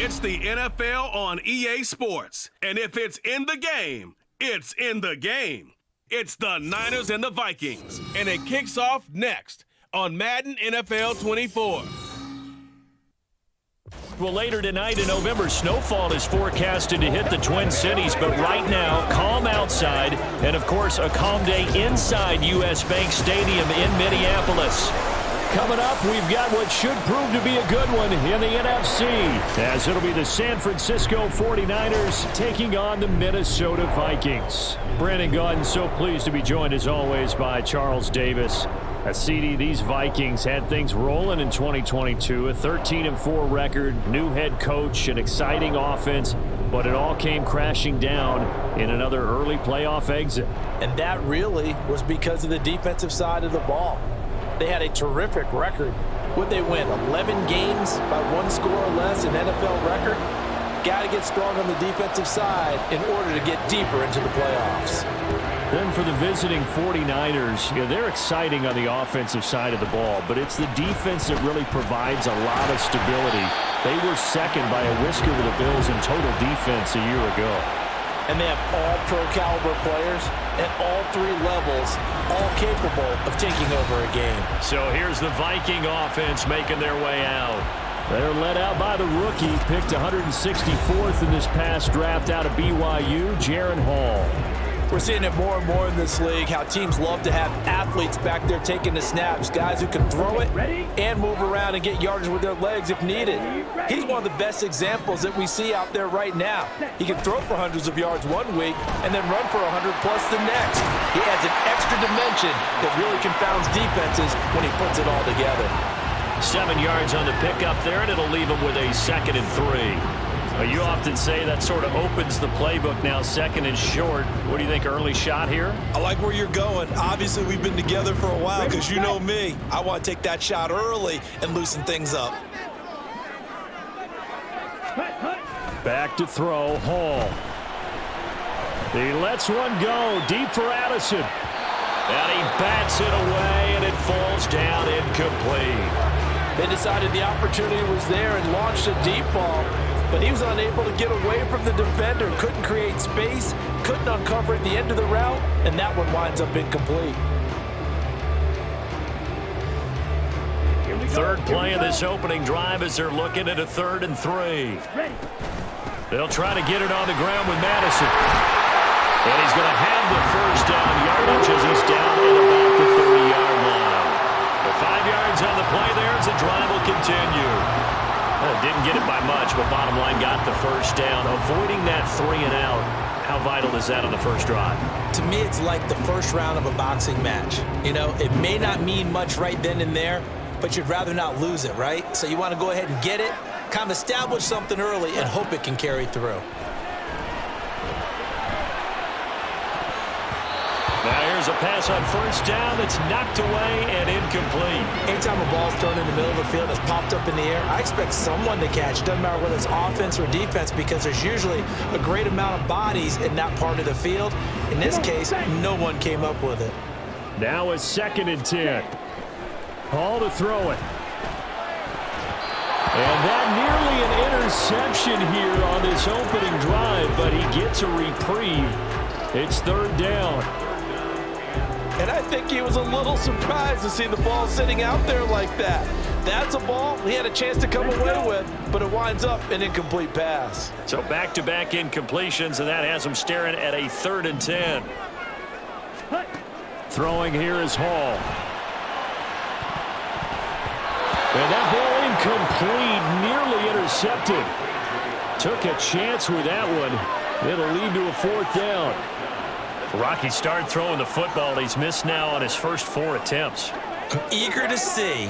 It's the NFL on EA Sports. And if it's in the game, it's in the game. It's the Niners and the Vikings. And it kicks off next on Madden NFL 24. Well, later tonight in November, snowfall is forecasted to hit the Twin Cities, but right now, calm outside, and of course, a calm day inside U.S. Bank Stadium in Minneapolis. Coming up, we've got what should prove to be a good one in the NFC, as it'll be the San Francisco 49ers taking on the Minnesota Vikings. Brandon Gaudin, so pleased to be joined as always by Charles Davis. CD, these Vikings had things rolling in 2022, a 13-4 record, new head coach, an exciting offense, but it all came crashing down in another early playoff exit. And that really was because of the defensive side of the ball. They had a terrific record. Would they win 11 games by 1 score or less, an NFL record? Got to get strong on the defensive side in order to get deeper into the playoffs. Then for the visiting 49ers, they're exciting on the offensive side of the ball, but it's the defense that really provides a lot of stability. They were second by a whisker to the Bills in total defense a year ago. And they have all pro-caliber players at all 3 levels, all capable of taking over a game. So here's the Viking offense making their way out. They're led out by the rookie, picked 164th in this past draft out of BYU, Jaren Hall. We're seeing it more and more in this league, how teams love to have athletes back there taking the snaps, guys who can throw it and move around and get yardage with their legs if needed. He's one of the best examples that we see out there right now. He can throw for hundreds of yards one week and then run for 100+ the next. He adds an extra dimension that really confounds defenses when he puts it all together. 7 yards on the pickup there, and it'll leave him with a 2nd and 3. You often say that sort of opens the playbook now, 2nd and short. What do you think, early shot here? I like where you're going. Obviously, we've been together for a while because you know me. I want to take that shot early and loosen things up. Back to throw, Hall. He lets one go, deep for Addison. And he bats it away, and it falls down incomplete. They decided the opportunity was there and launched a deep ball, but he was unable to get away from the defender, couldn't create space, couldn't uncover at the end of the route, and that one winds up incomplete. Third play of this opening drive as they're looking at a 3rd and 3. They'll try to get it on the ground with Madison. And he's going to have the first down yardage as he's down at about the 30-yard line. The 5 yards on the play there as the drive will continue. Didn't get it by much, but bottom line got the first down. Avoiding that 3 and out, how vital is that on the first drive? To me, it's like the first round of a boxing match. You know, it may not mean much right then and there, but you'd rather not lose it, right? So you want to go ahead and get it, kind of establish something early, and hope it can carry through. Now here's a pass on first down that's knocked away and incomplete. Anytime a ball's thrown in the middle of the field that's popped up in the air, I expect someone to catch. Doesn't matter whether it's offense or defense, because there's usually a great amount of bodies in that part of the field. In this case, no one came up with it. Now a 2nd and 10. Hall to throw it. And that nearly an interception here on this opening drive, but he gets a reprieve. It's 3rd down. And I think he was a little surprised to see the ball sitting out there like that. That's a ball he had a chance to come away with, but it winds up an incomplete pass. So back-to-back incompletions, and that has him staring at a 3rd and 10. Throwing here is Hall. And that ball incomplete, nearly intercepted. Took a chance with that one. It'll lead to a 4th down. Rocky started throwing the football. He's missed now on his first 4 attempts. I'm eager to see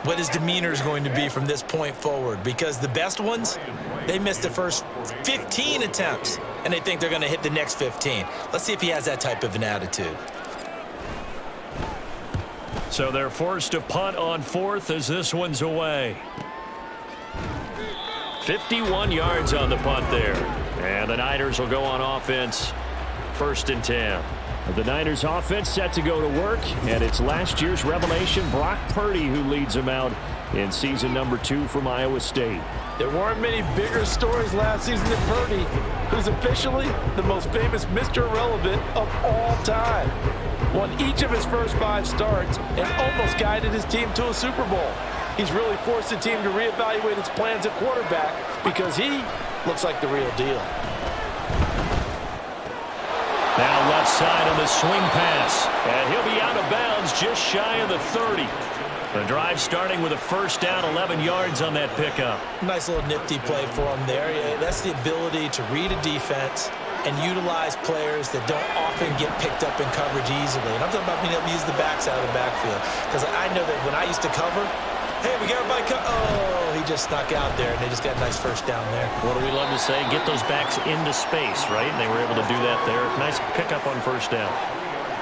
what his demeanor is going to be from this point forward, because the best ones, they missed the first 15 attempts, and they think they're going to hit the next 15. Let's see if he has that type of an attitude. So they're forced to punt on 4th as this one's away. 51 yards on the punt there. And the Niners will go on offense. 1st and 10. The Niners offense set to go to work, and it's last year's revelation, Brock Purdy, who leads them out in season number 2 from Iowa State. There weren't many bigger stories last season than Purdy, who's officially the most famous Mr. Irrelevant of all time. Won each of his first 5 starts and almost guided his team to a Super Bowl. He's really forced the team to reevaluate its plans at quarterback because he looks like the real deal. Now left side on the swing pass, and he'll be out of bounds just shy of the 30. The drive starting with a first down, 11 yards on that pickup. Nice little nifty play for him there. Yeah, that's the ability to read a defense and utilize players that don't often get picked up in coverage easily. And I'm talking about being able to use the backs out of the backfield. Because I know that when I used to cover, hey, we got everybody oh, he just snuck out there, and they just got a nice first down there. What do we love to say? Get those backs into space, right? And they were able to do that there. Nice pickup on first down.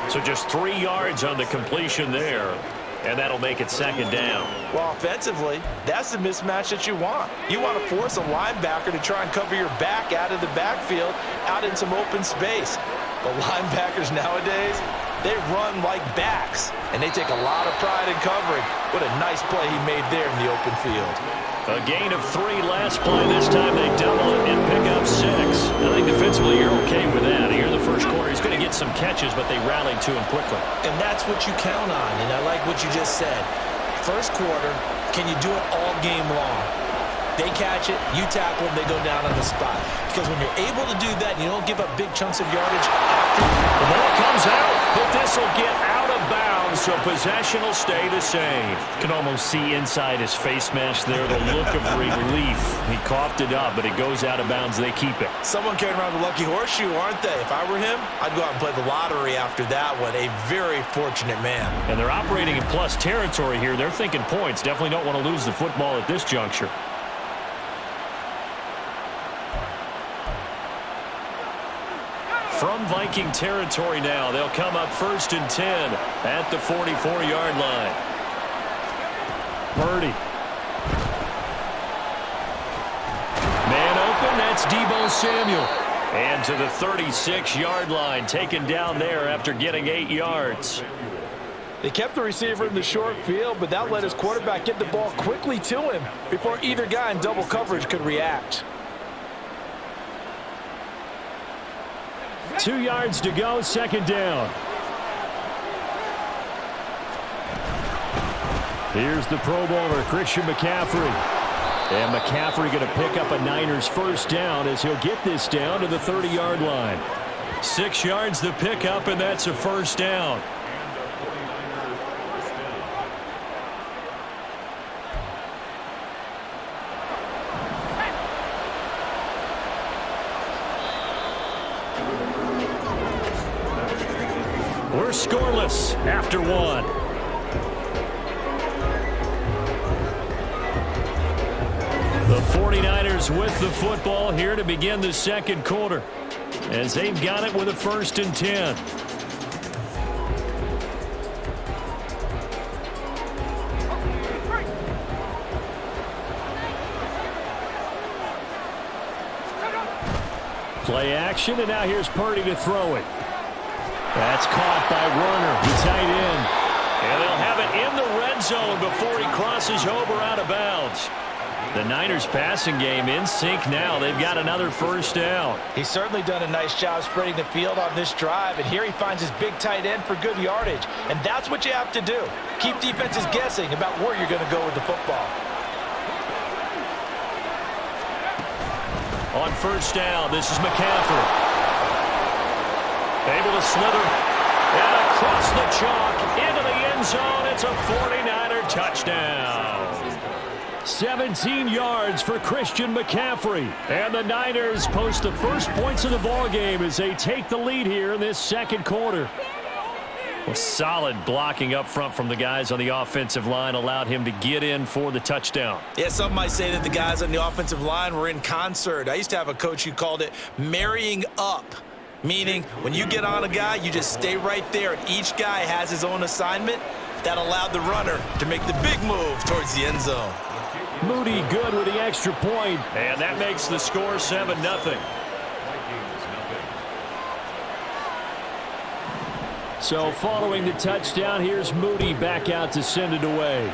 So just 3 yards on the completion there. And that'll make it second down. Well, offensively, that's the mismatch that you want. You want to force a linebacker to try and cover your back out of the backfield, out in some open space. But linebackers nowadays, they run like backs, and they take a lot of pride in covering. What a nice play he made there in the open field. A gain of 3 last play. This time they double it and pick up 6. I think defensively you're okay with that. Here in the first quarter, he's going to get some catches, but they rallied to him quickly. And that's what you count on, and I like what you just said. First quarter, can you do it all game long? They catch it, you tackle them, they go down on the spot. Because when you're able to do that, you don't give up big chunks of yardage after. The ball comes out, but this will get out of bounds, so possession will stay the same. You can almost see inside his face mask there, the look of relief. He coughed it up, but it goes out of bounds. They keep it. Someone carrying around the lucky horseshoe, aren't they? If I were him, I'd go out and play the lottery after that one. A very fortunate man. And they're operating in plus territory here. They're thinking points. Definitely don't want to lose the football at this juncture. From Viking territory now, they'll come up 1st and 10 at the 44-yard line. Purdy. Man open, that's Deebo Samuel. And to the 36-yard line, taken down there after getting 8 yards. They kept the receiver in the short field, but that let his quarterback get the ball quickly to him before either guy in double coverage could react. 2 yards to go, second down. Here's the Pro Bowler, Christian McCaffrey. And McCaffrey going to pick up a Niners first down as he'll get this down to the 30-yard line. 6 yards to pick up, and that's a first down. We're scoreless after 1. The 49ers with the football here to begin the second quarter, as they've got it with a 1st and 10. Play action, and now here's Purdy to throw it. That's caught by Werner, the tight end. And they'll have it in the red zone before he crosses over out of bounds. The Niners passing game in sync now. They've got another first down. He's certainly done a nice job spreading the field on this drive, and here he finds his big tight end for good yardage. And that's what you have to do. Keep defenses guessing about where you're going to go with the football. On first down, this is McCaffrey. Able to slither, and across the chalk, into the end zone. It's a 49er touchdown. 17 yards for Christian McCaffrey. And the Niners post the first points of the ballgame as they take the lead here in this second quarter. Well, solid blocking up front from the guys on the offensive line allowed him to get in for the touchdown. Yeah, some might say that the guys on the offensive line were in concert. I used to have a coach who called it marrying up. Meaning, when you get on a guy, you just stay right there, and each guy has his own assignment. That allowed the runner to make the big move towards the end zone. Moody good with the extra point, and that makes the score 7-0. So following the touchdown, here's Moody back out to send it away.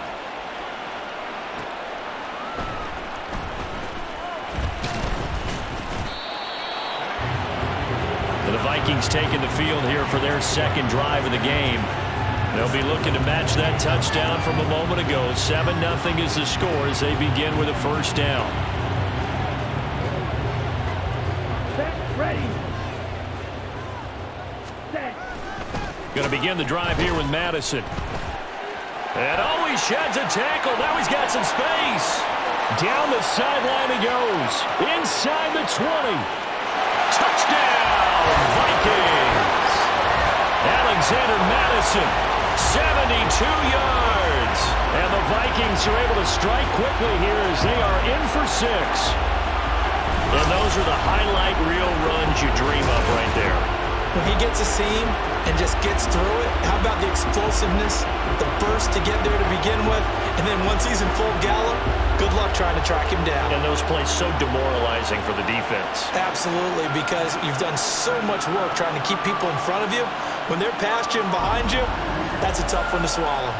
Vikings taking the field here for their second drive of the game. They'll be looking to match that touchdown from a moment ago. 7-0 is the score as they begin with a first down. Ready. Going to begin the drive here with Madison. And he sheds a tackle. Now he's got some space. Down the sideline he goes. Inside the 20. Touchdown, Vikings. Alexander Madison, 72 yards. And the Vikings are able to strike quickly here as they are in for 6. And those are the highlight reel runs you dream of right there. When he gets a seam and just gets through it, how about the explosiveness, the burst to get there to begin with, and then once he's in full gallop, good luck trying to track him down. And those plays so demoralizing for the defense. Absolutely, because you've done so much work trying to keep people in front of you. When they're past you and behind you, that's a tough one to swallow.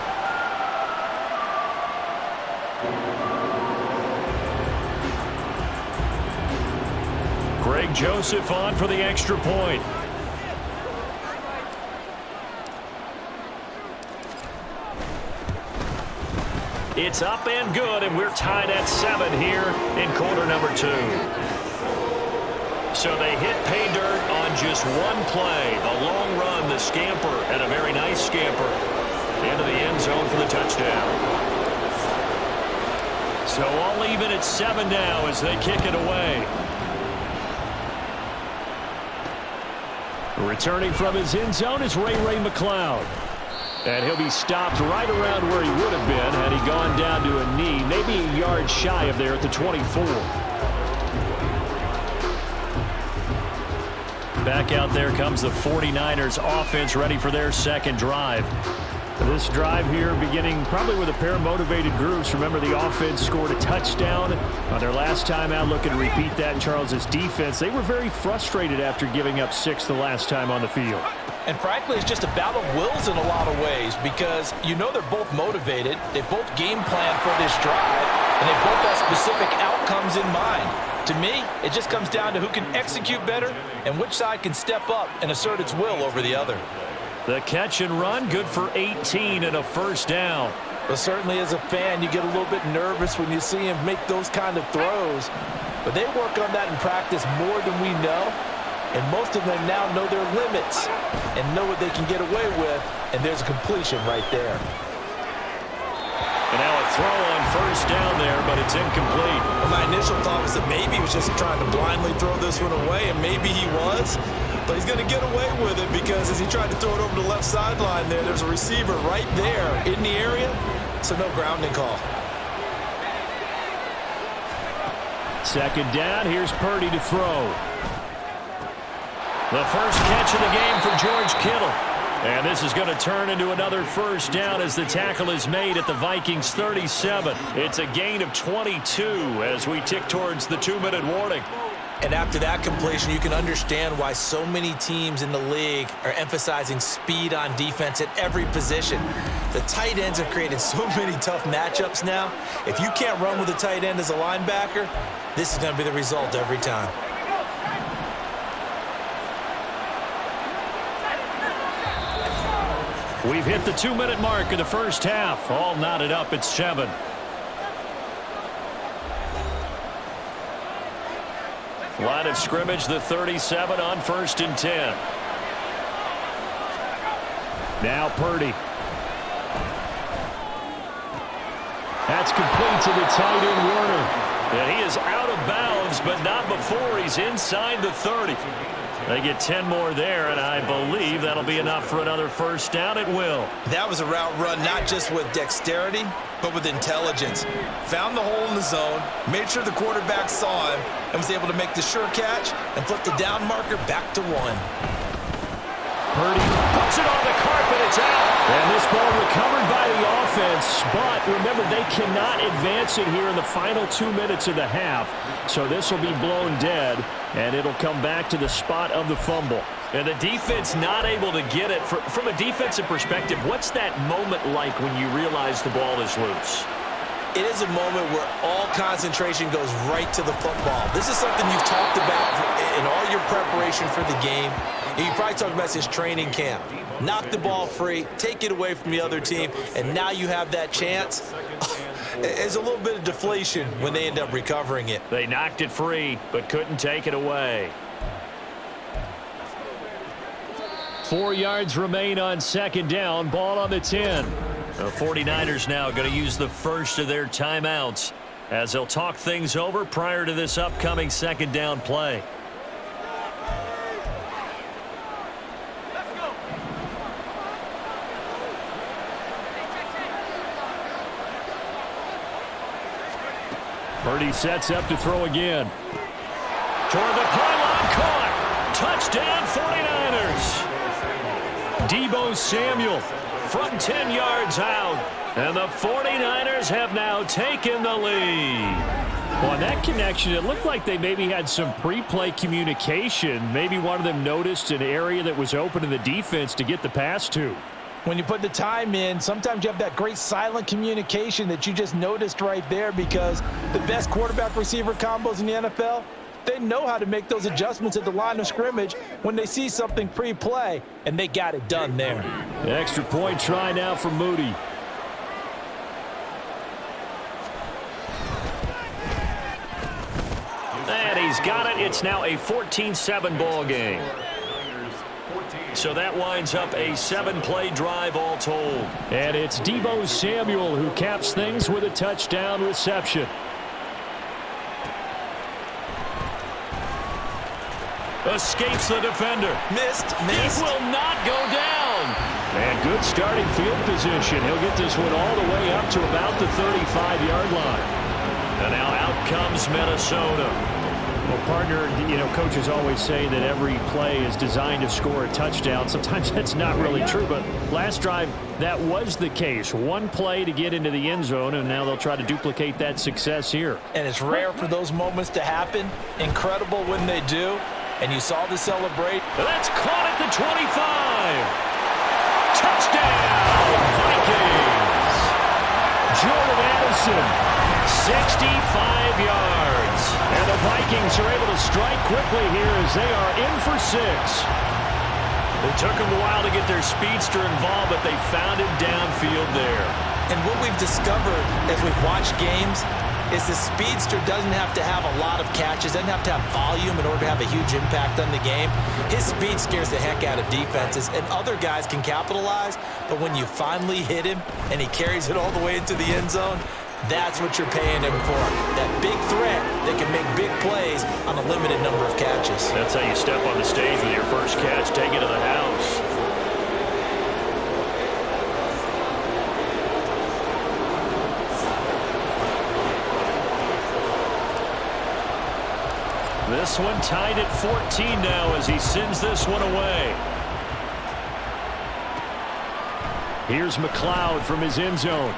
Greg Joseph on for the extra point. It's up and good, and we're tied at 7 here in quarter number 2. So they hit pay dirt on just one play. The long run, the scamper, and a very nice scamper into the end zone for the touchdown. So all even at 7 now as they kick it away. Returning from his end zone is Ray McLeod. And he'll be stopped right around where he would have been had he gone down to a knee, maybe a yard shy of there at the 24. Back out there comes the 49ers offense ready for their second drive. This drive here beginning probably with a pair of motivated groups. Remember, the offense scored a touchdown on their last time out, looking to repeat that in Charles's defense. They were very frustrated after giving up 6 the last time on the field. And frankly, it's just a battle of wills in a lot of ways because you know they're both motivated. They both game plan for this drive, and they both have specific outcomes in mind. To me, it just comes down to who can execute better and which side can step up and assert its will over the other. The catch and run, good for 18 and a first down. But certainly as a fan, you get a little bit nervous when you see him make those kind of throws. But they work on that in practice more than we know. And most of them now know their limits and know what they can get away with. And there's a completion right there. And now a throw on first down there, but it's incomplete. Well, my initial thought was that maybe he was just trying to blindly throw this one away, and maybe he was. But he's going to get away with it because as he tried to throw it over the left sideline there's a receiver right there in the area, so no grounding call. Second down, here's Purdy to throw. The first catch of the game for George Kittle. And this is going to turn into another first down as the tackle is made at the Vikings 37. It's a gain of 22 as we tick towards the 2-minute warning. And after that completion, you can understand why so many teams in the league are emphasizing speed on defense at every position. The tight ends have created so many tough matchups now. If you can't run with a tight end as a linebacker, this is going to be the result every time. We've hit the 2-minute mark of the first half. All knotted up at 7. Line of scrimmage, the 37 on 1st and 10. Now Purdy. That's complete to the tight end Warner. And he is out of bounds, but not before he's inside the 30. They get 10 more there, and I believe that'll be enough for another first down at will. That was a route run not just with dexterity, but with intelligence. Found the hole in the zone, made sure the quarterback saw him, and was able to make the sure catch and flip the down marker back to 1. Purdy puts it on the carpet, it's out. And this ball recovered by the offense, but remember, they cannot advance it here in the final 2 minutes of the half. So this will be blown dead, and it'll come back to the spot of the fumble. And the defense not able to get it. From a defensive perspective, what's that moment like when you realize the ball is loose? It is a moment where all concentration goes right to the football. This is something you've talked about in all your preparation for the game. You probably talked about this training camp. Knock the ball free, take it away from the other team, and now you have that chance. There's a little bit of deflation when they end up recovering it. They knocked it free, but couldn't take it away. 4 yards remain on second down. Ball on the 10. The 49ers now going to use the first of their timeouts as they'll talk things over prior to this upcoming second down play. Purdy sets up to throw again. Toward the pylon, caught. Touchdown 49ers. Deebo Samuel from 10 yards out. And the 49ers have now taken the lead. Well, on that connection, it looked like they maybe had some pre-play communication. Maybe one of them noticed an area that was open in the defense to get the pass to. When you put the time in, sometimes you have that great silent communication that you just noticed right there, because the best quarterback-receiver combos in the NFL, they know how to make those adjustments at the line of scrimmage when they see something pre-play, and they got it done there. The extra point try now for Moody. And he's got it. It's now a 14-7 ball game. So that winds up a 7-play drive all told. And it's Deebo Samuel who caps things with a touchdown reception. Escapes the defender. Missed. It will not go down. And good starting field position. He'll get this one all the way up to about the 35-yard line. And now out comes Minnesota. Well, partner, you know, coaches always say that every play is designed to score a touchdown. Sometimes that's not really true, but last drive, that was the case. One play to get into the end zone, and now they'll try to duplicate that success here. And it's rare for those moments to happen. Incredible when they do. And you saw the celebrate. That's caught at the 25. Touchdown, Vikings. Jordan Addison, 65 yards. And the Vikings are able to strike quickly here as they are in for 6. It took them a while to get their speedster involved, but they found him downfield there. And what we've discovered as we've watched games is the speedster doesn't have to have a lot of catches, doesn't have to have volume in order to have a huge impact on the game. His speed scares the heck out of defenses, and other guys can capitalize, but when you finally hit him and he carries it all the way into the end zone, that's what you're paying him for. That big threat that can make big plays on a limited number of catches. That's how you step on the stage with your first catch, take it to the house. This one tied at 14 now as he sends this one away. Here's McLeod from his end zone.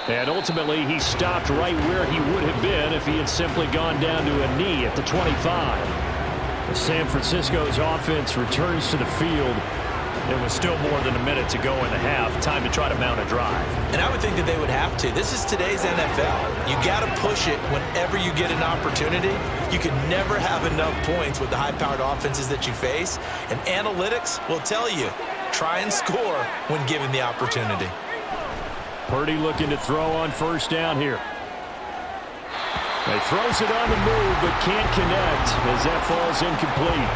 And ultimately, he stopped right where he would have been if he had simply gone down to a knee at the 25. San Francisco's offense returns to the field. There was still more than a minute to go in the half. Time to try to mount a drive. And I would think that they would have to. This is today's NFL. You got to push it whenever you get an opportunity. You can never have enough points with the high-powered offenses that you face. And analytics will tell you, try and score when given the opportunity. Purdy looking to throw on first down here. He throws it on the move, but can't connect as that falls incomplete.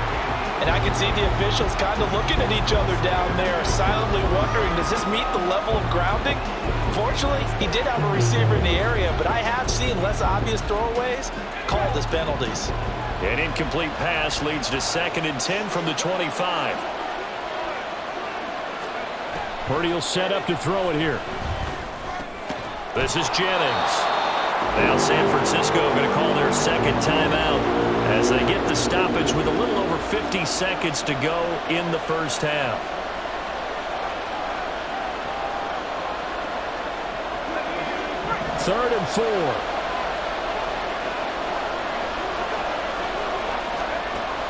And I can see the officials kind of looking at each other down there, silently wondering, does this meet the level of grounding? Fortunately, he did have a receiver in the area, but I have seen less obvious throwaways called as penalties. An incomplete pass leads to 2nd and 10 from the 25. Purdy will set up to throw it here. This is Jennings. Now San Francisco going to call their second timeout as they get the stoppage with a little over 50 seconds to go in the first half. Third and 4.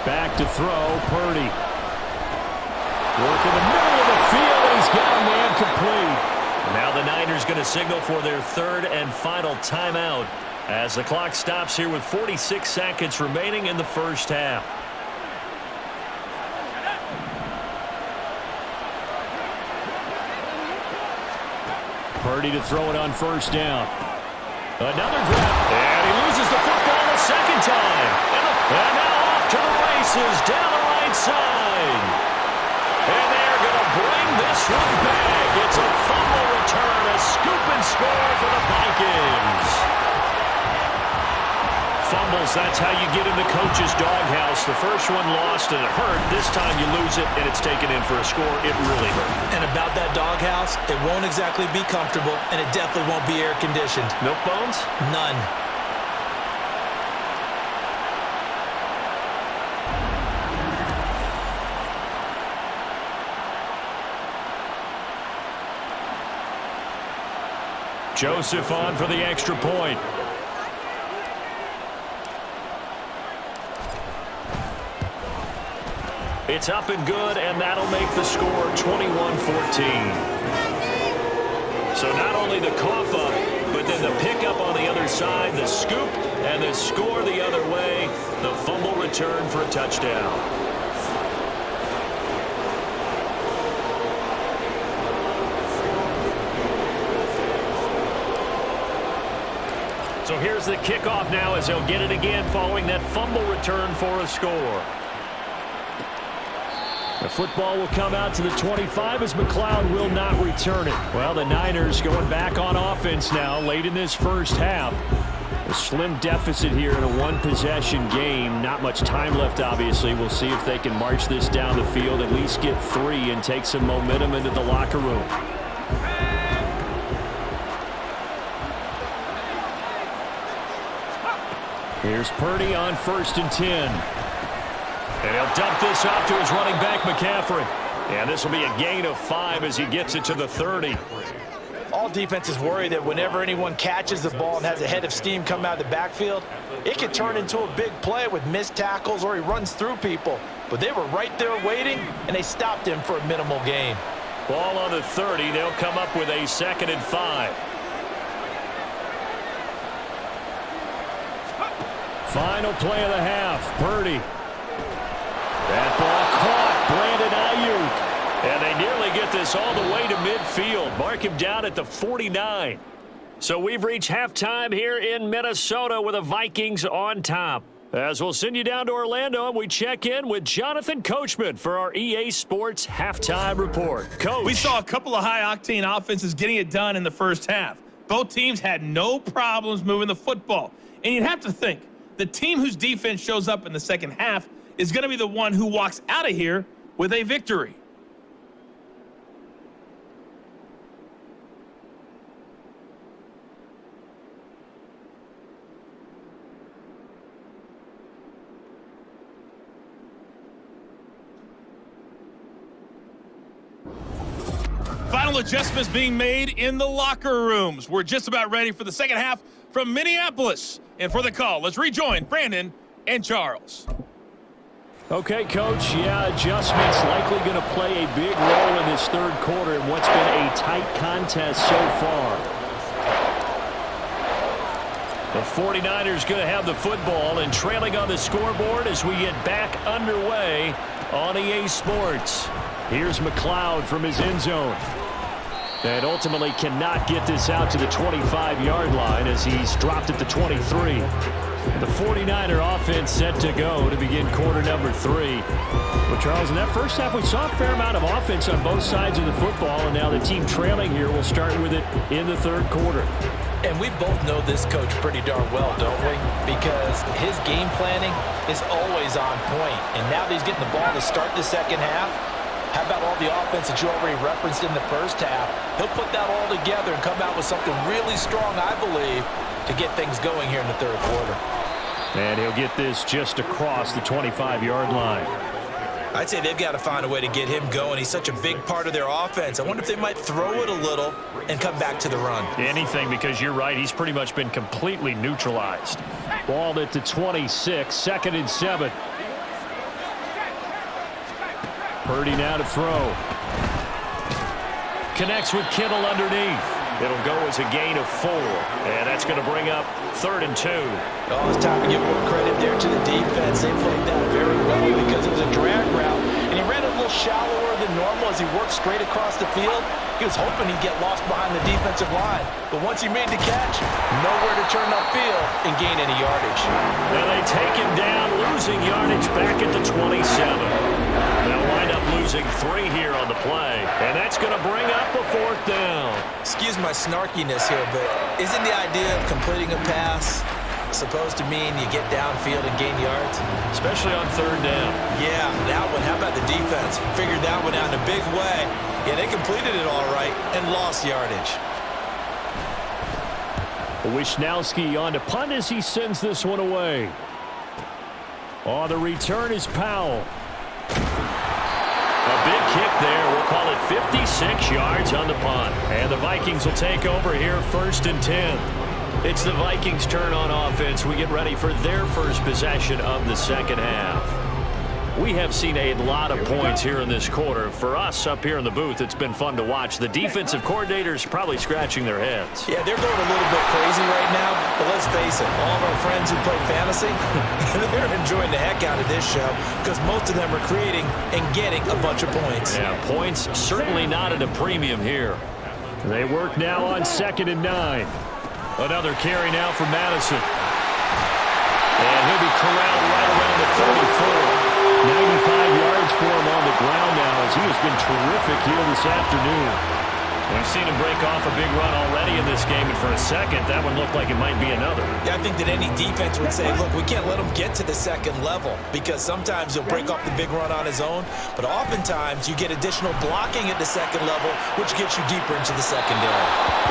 Back to throw, Purdy. Work in the middle of the field, and he's got a man complete. Now the Niners 49ers going to signal for their third and final timeout as the clock stops here with 46 seconds remaining in the first half. Purdy to throw it on first down. Another grab, and he loses the football a second time. And now off to the races down the right side. And they're going to bring this one back. It's a fumble return, a scoop and score for the Vikings. Fumbles, that's how you get in the coach's doghouse. The first one lost and it hurt. This time you lose it and it's taken in for a score. It really hurt. And about that doghouse, it won't exactly be comfortable, and it definitely won't be air-conditioned. Milk bones? None. Joseph on for the extra point. It's up and good, and that'll make the score 21-14. So not only the cough up, but then the pickup on the other side, the scoop, and the score the other way, the fumble return for a touchdown. So here's the kickoff now as they'll get it again following that fumble return for a score. The football will come out to the 25 as McLeod will not return it. Well, the Niners going back on offense now late in this first half. A slim deficit here in a one-possession game. Not much time left, obviously. We'll see if they can march this down the field, at least get 3 and take some momentum into the locker room. Here's Purdy on 1st and 10. And he'll dump this off to his running back, McCaffrey. And this will be a gain of 5 as he gets it to the 30. All defenses worry that whenever anyone catches the ball and has a head of steam come out of the backfield, it can turn into a big play with missed tackles or he runs through people. But they were right there waiting, and they stopped him for a minimal gain. Ball on the 30. They'll come up with a 2nd and 5. Final play of the half. Purdy. That ball caught. Brandon Ayuk. And they nearly get this all the way to midfield. Mark him down at the 49. So we've reached halftime here in Minnesota with the Vikings on top. As we'll send you down to Orlando and we check in with Jonathan Coachman for our EA Sports Halftime Report. Coach. We saw a couple of high-octane offenses getting it done in the first half. Both teams had no problems moving the football. And you'd have to think, the team whose defense shows up in the second half is going to be the one who walks out of here with a victory. Final adjustments being made in the locker rooms. We're just about ready for the second half from Minneapolis. And for the call, let's rejoin Brandon and Charles. Okay, Coach. Yeah, adjustments likely going to play a big role in this third quarter in what's been a tight contest so far. The 49ers going to have the football and trailing on the scoreboard as we get back underway on EA Sports. Here's McLeod from his end zone. And ultimately cannot get this out to the 25-yard line as he's dropped at the 23. The 49er offense set to go to begin quarter number 3. Well, Charles, in that first half, we saw a fair amount of offense on both sides of the football, and now the team trailing here will start with it in the third quarter. And we both know this coach pretty darn well, don't we? Because his game planning is always on point. And now that he's getting the ball to start the second half, how about all the offense that you already referenced in the first half? He'll put that all together and come out with something really strong, I believe, to get things going here in the third quarter. And he'll get this just across the 25-yard line. I'd say they've got to find a way to get him going. He's such a big part of their offense. I wonder if they might throw it a little and come back to the run. Anything, because you're right. He's pretty much been completely neutralized. Ball at the 26, 2nd and 7. Purdy now to throw. Connects with Kittle underneath. It'll go as a gain of 4, and that's going to bring up 3rd and 2. Oh, it's time to give more credit there to the defense. They played that very well because it was a drag route, and he ran a little shallower than normal as he worked straight across the field. He was hoping he'd get lost behind the defensive line, but once he made the catch, nowhere to turn upfield and gain any yardage. Now they take him down, losing yardage back at the 27. They'll wind up losing 3 here on the play, and that's going to bring up a 4th down. Excuse my snarkiness here, but isn't the idea of completing a pass supposed to mean you get downfield and gain yards? Especially on 3rd down. Yeah, that one. How about the defense? Figured that one out in a big way. Yeah, they completed it all right and lost yardage. Wisnowski on to punt as he sends this one away. On the return is Powell. A big kick there. We'll call it 56 yards on the punt. And the Vikings will take over here 1st and 10. It's the Vikings' turn on offense. We get ready for their first possession of the second half. We have seen a lot of points here in this quarter. For us up here in the booth, it's been fun to watch. The defensive coordinators probably scratching their heads. Yeah, they're going a little bit crazy right now, but let's face it, all of our friends who play fantasy, they're enjoying the heck out of this show because most of them are creating and getting a bunch of points. Yeah, points certainly not at a premium here. They work now on 2nd and 9. Another carry now for Madison. And he'll be corralled right around the 34. 95 yards for him on the ground now as he has been terrific here this afternoon. We've seen him break off a big run already in this game, and for a second, that one looked like it might be another. Yeah, I think that any defense would say, look, we can't let him get to the second level because sometimes he'll break off the big run on his own, but oftentimes you get additional blocking at the second level, which gets you deeper into the secondary.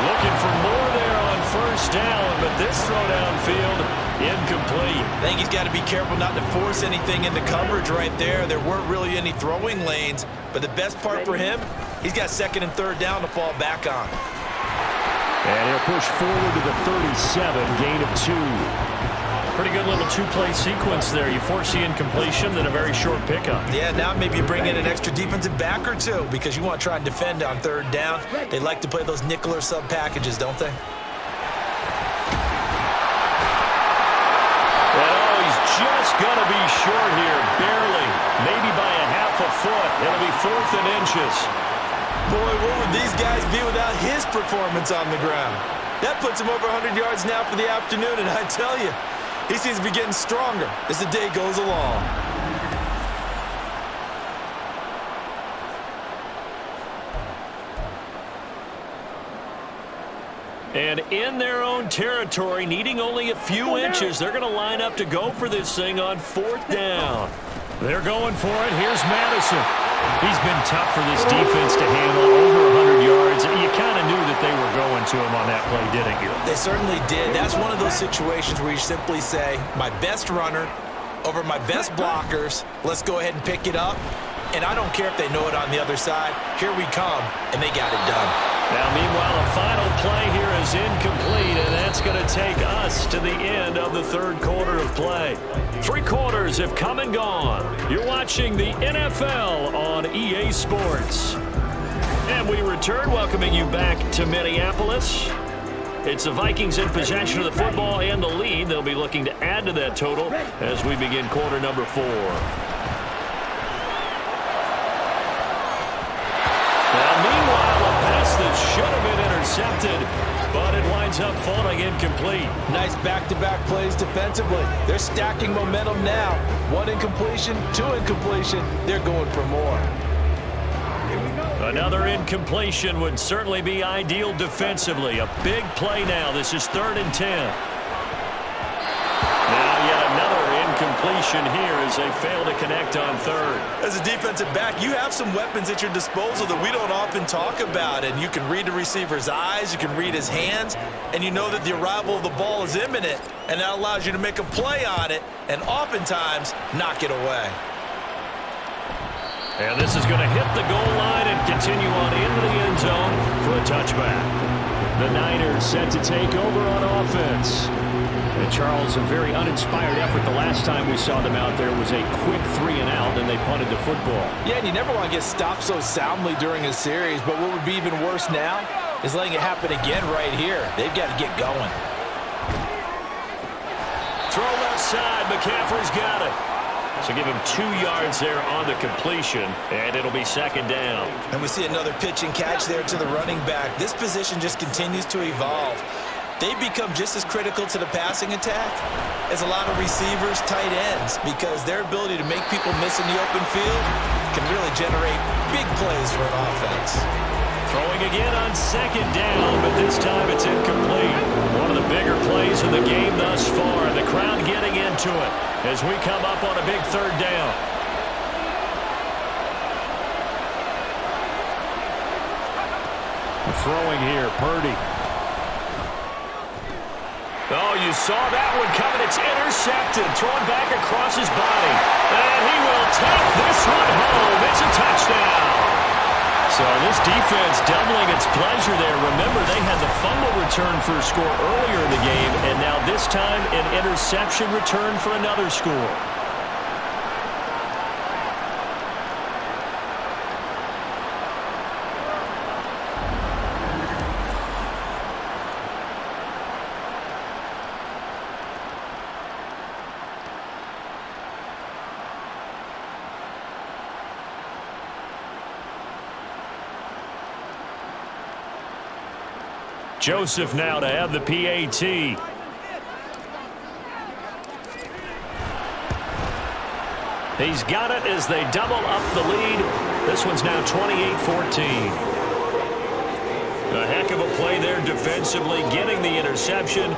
Looking for more there on 1st down, but this throw downfield, incomplete. I think he's got to be careful not to force anything into coverage right there. There weren't really any throwing lanes, but the best part for him, he's got 2nd and 3rd down to fall back on. And he'll push forward to the 37, gain of 2. Pretty good little 2-play sequence there. You force the incompletion, then a very short pickup. Yeah, now maybe you bring in an extra defensive back or 2 because you want to try and defend on 3rd down. They like to play those nickel or sub packages, don't they? Just going to be short here, barely, maybe by a half a foot. It'll be 4th and inches. Boy, what would these guys be without his performance on the ground? That puts him over 100 yards now for the afternoon, and I tell you, he seems to be getting stronger as the day goes along. And in their own territory, needing only a few inches, they're going to line up to go for this thing on 4th down. They're going for it. Here's Madison. He's been tough for this defense to handle, over 100 yards. You kind of knew that they were going to him on that play, didn't you? They certainly did. That's one of those situations where you simply say, my best runner over my best blockers, let's go ahead and pick it up. And I don't care if they know it on the other side. Here we come, and they got it done. Now, meanwhile, a final play here is incomplete, and that's going to take us to the end of the 3rd quarter of play. 3 quarters have come and gone. You're watching the NFL on EA Sports. And we return, welcoming you back to Minneapolis. It's the Vikings in possession of the football and the lead. They'll be looking to add to that total as we begin quarter number 4. That should have been intercepted, but it winds up falling incomplete. Nice back-to-back plays defensively. They're stacking momentum now. 1 incompletion, 2 incompletion. They're going for more. Another incompletion would certainly be ideal defensively. A big play now. This is 3rd and 10. Now yet another incompletion here as they fail to connect on 3rd. As a defensive back, you have some weapons at your disposal that we don't often talk about, and you can read the receiver's eyes, you can read his hands, and you know that the arrival of the ball is imminent, and that allows you to make a play on it and oftentimes knock it away. And this is going to hit the goal line and continue on into the end zone for a touchback. The Niners set to take over on offense. And Charles, a very uninspired effort. The last time we saw them out there was a quick 3-and-out, and they punted the football. Yeah, and you never want to get stopped so soundly during a series, but what would be even worse now is letting it happen again right here. They've got to get going. Throw left side. McCaffrey's got it. So give him 2 yards there on the completion, and it'll be second down. And we see another pitch and catch there to the running back. This position just continues to evolve. They become just as critical to the passing attack as a lot of receivers, tight ends, because their ability to make people miss in the open field can really generate big plays for an offense. Throwing again on second down, but this time it's incomplete. One of the bigger plays in the game thus far. The crowd getting into it as we come up on a big third down. Throwing here, Purdy. Oh, you saw that one coming. It's intercepted. Thrown back across his body. And he will take this one home. It's a touchdown. So this defense doubling its pleasure there. Remember, they had the fumble return for a score earlier in the game, and now this time an interception return for another score. Joseph now to have the PAT. He's got it as they double up the lead. This one's now 28-14. A heck of a play there defensively, getting the interception,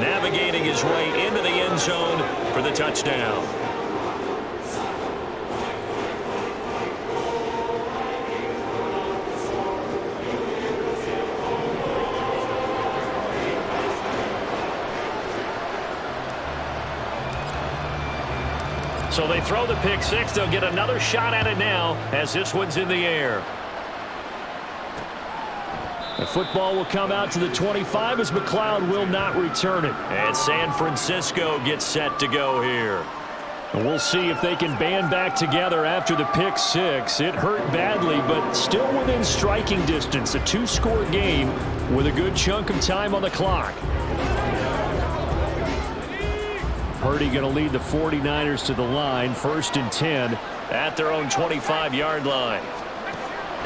navigating his way into the end zone for the touchdown. So they throw the pick six. They'll get another shot at it now as this one's in the air. The football will come out to the 25 as McLeod will not return it. And San Francisco gets set to go here. And we'll see if they can band back together after the pick six. It hurt badly, but still within striking distance. A 2-score game with a good chunk of time on the clock. Purdy going to lead the 49ers to the line, 1st and 10 at their own 25-yard line.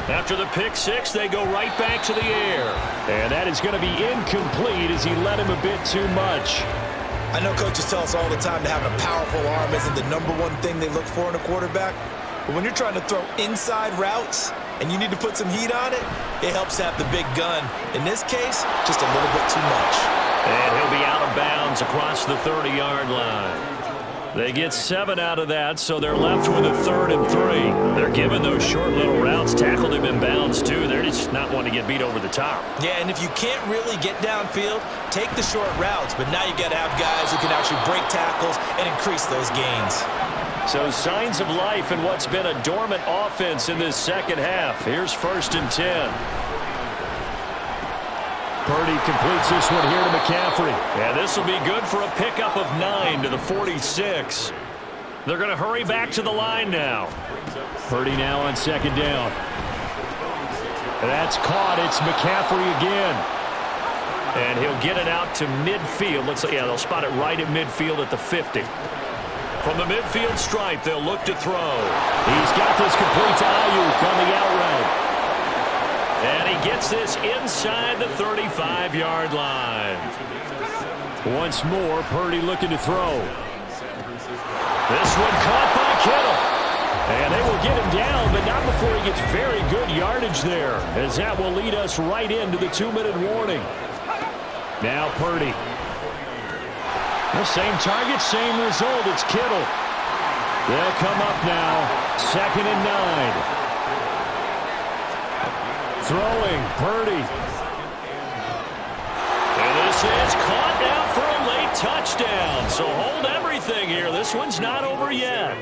After the pick six, they go right back to the air. And that is going to be incomplete as he led him a bit too much. I know coaches tell us all the time that having a powerful arm isn't the #1 thing they look for in a quarterback. But when you're trying to throw inside routes and you need to put some heat on it, it helps have the big gun. In this case, just a little bit too much. And he'll be out of bounds across the 30-yard line. They get 7 out of that, so they're left with a 3rd and 3. They're giving those short little routes, tackled him in bounds too. They're just not wanting to get beat over the top. Yeah, and if you can't really get downfield, take the short routes. But now you got to have guys who can actually break tackles and increase those gains. So signs of life in what's been a dormant offense in this second half. Here's 1st and 10. Purdy completes this one here to McCaffrey. And this will be good for a pickup of 9 to the 46. They're going to hurry back to the line now. Purdy now on 2nd down. That's caught. It's McCaffrey again. And he'll get it out to midfield. Yeah, they'll spot it right at midfield at the 50. From the midfield stripe, they'll look to throw. He's got this complete to Ayuk on the out route. And he gets this inside the 35-yard line. Once more, Purdy looking to throw. This one caught by Kittle. And they will get him down, but not before he gets very good yardage there, as that will lead us right into the 2-minute warning. Now Purdy. The same target, same result. It's Kittle. They'll come up now. 2nd and 9. Throwing, Purdy. And this is caught now for a late touchdown. So hold everything here. This one's not over yet.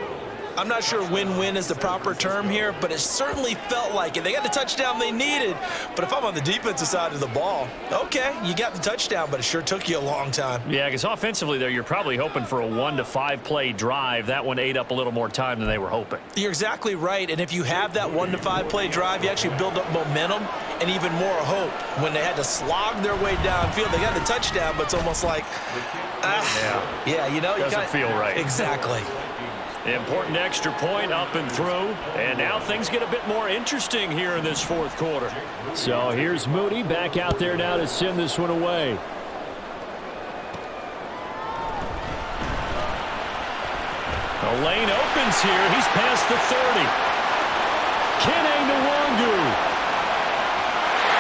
I'm not sure win-win is the proper term here, but it certainly felt like it. They got the touchdown they needed. But if I'm on the defensive side of the ball, okay, you got the touchdown, but it sure took you a long time. Yeah, because offensively there, you're probably hoping for a 1 to 5 play drive. That one ate up a little more time than they were hoping. You're exactly right. And if you have that 1 to 5 play drive, you actually build up momentum, and even more hope when they had to slog their way downfield. They got the touchdown, but it's almost like, you know. Doesn't feel right. Exactly. Important extra point up and through. And now things get a bit more interesting here in this fourth quarter. So here's Moody back out there now to send this one away. The lane opens here. He's past the 30. Kene Nwangu.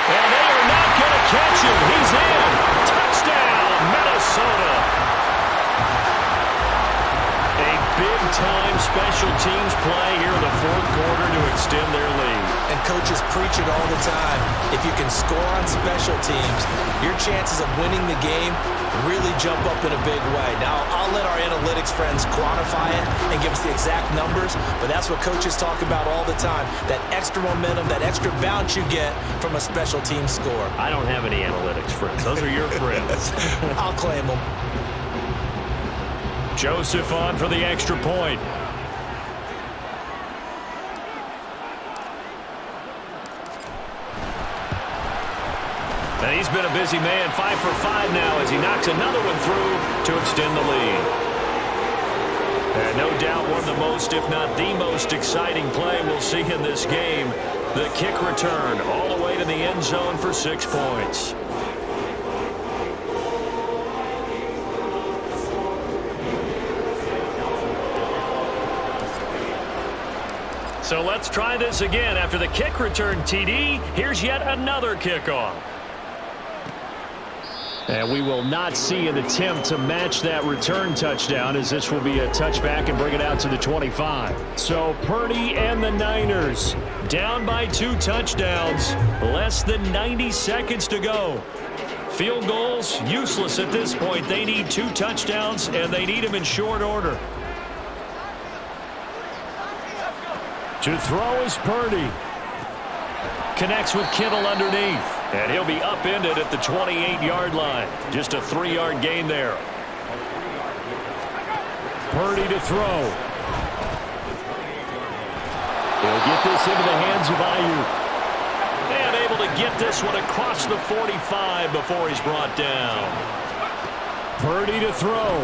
And they are not going to catch him. He's in. Touchdown, Minnesota. A big-time special teams play here in the fourth quarter to extend their lead. And coaches preach it all the time. If you can score on special teams, your chances of winning the game really jump up in a big way. Now, I'll let our analytics friends quantify it and give us the exact numbers, but that's what coaches talk about all the time, that extra momentum, that extra bounce you get from a special team score. I don't have any analytics friends. Those are your friends. I'll claim them. Joseph on for the extra point. And he's been a busy man, 5 for 5 now as he knocks another one through to extend the lead. And no doubt one of the most, if not the most exciting play we'll see in this game. The kick return all the way to the end zone for 6 points. So let's try this again. After the kick return TD, here's yet another kickoff. And we will not see an attempt to match that return touchdown, as this will be a touchback and bring it out to the 25. So Purdy and the Niners down by 2 touchdowns. Less than 90 seconds to go. Field goals useless at this point. They need 2 touchdowns, and they need them in short order. To throw is Purdy. Connects with Kittle underneath. And he'll be upended at the 28-yard line. Just a 3-yard gain there. Purdy to throw. He'll get this into the hands of Ayuk. And able to get this one across the 45 before he's brought down. Purdy to throw.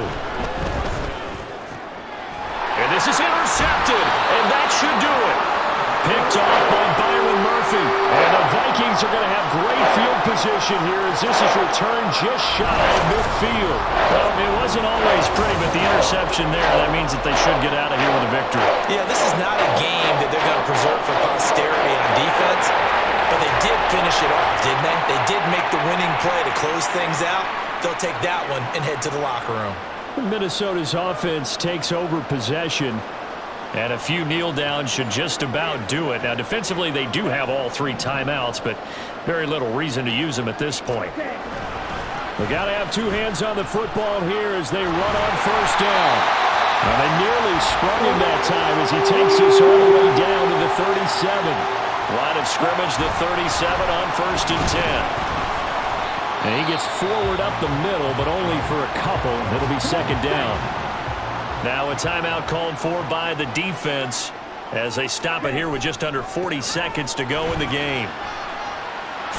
And this is intercepted, and that should do it. Picked off by Byron Murphy. And the Vikings are going to have great field position here as this is returned just shy of midfield. Well, it wasn't always pretty, but the interception there, that means that they should get out of here with a victory. Yeah, this is not a game that they're going to preserve for posterity on defense, but they did finish it off, didn't they? They did make the winning play to close things out. They'll take that one and head to the locker room. Minnesota's offense takes over possession, and a few kneel downs should just about do it. Now, defensively, they do have all 3 timeouts, but very little reason to use them at this point. They got to have 2 hands on the football here as they run on first down. And they nearly sprung him that time as he takes this all the way down to the 37. Line of scrimmage, the 37 on 1st and 10. And he gets forward up the middle, but only for a couple. It'll be 2nd down. Now a timeout called for by the defense as they stop it here with just under 40 seconds to go in the game.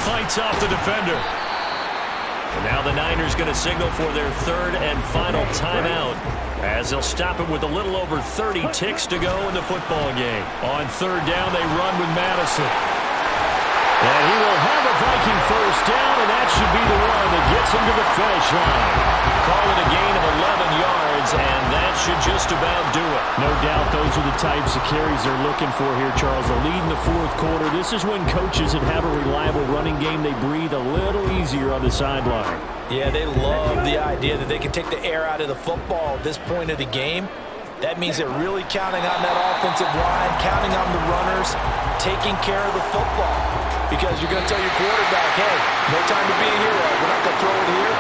Fights off the defender. And now the Niners going to signal for their 3rd and final timeout as they'll stop it with a little over 30 ticks to go in the football game. On 3rd down, they run with Madison. And he will have a Viking first down, and that should be the one that gets him to the finish line. Call it a gain of 11 yards, and that should just about do it. No doubt those are the types of carries they're looking for here, Charles. The lead in the fourth quarter. This is when coaches that have a reliable running game, they breathe a little easier on the sideline. Yeah, they love the idea that they can take the air out of the football at this point of the game. That means they're really counting on that offensive line, counting on the runners, taking care of the football. Because you're going to tell your quarterback, hey, no time to be a hero. We're not going to throw it here.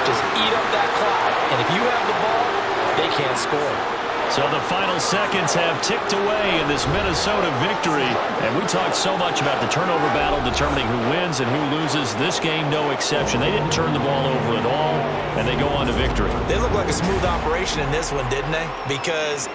Just eat up that clock. And if you have the ball, they can't score. So the final seconds have ticked away in this Minnesota victory. And we talked so much about the turnover battle determining who wins and who loses. This game, no exception. They didn't turn the ball over at all, and they go on to victory. They look like a smooth operation in this one, didn't they? Because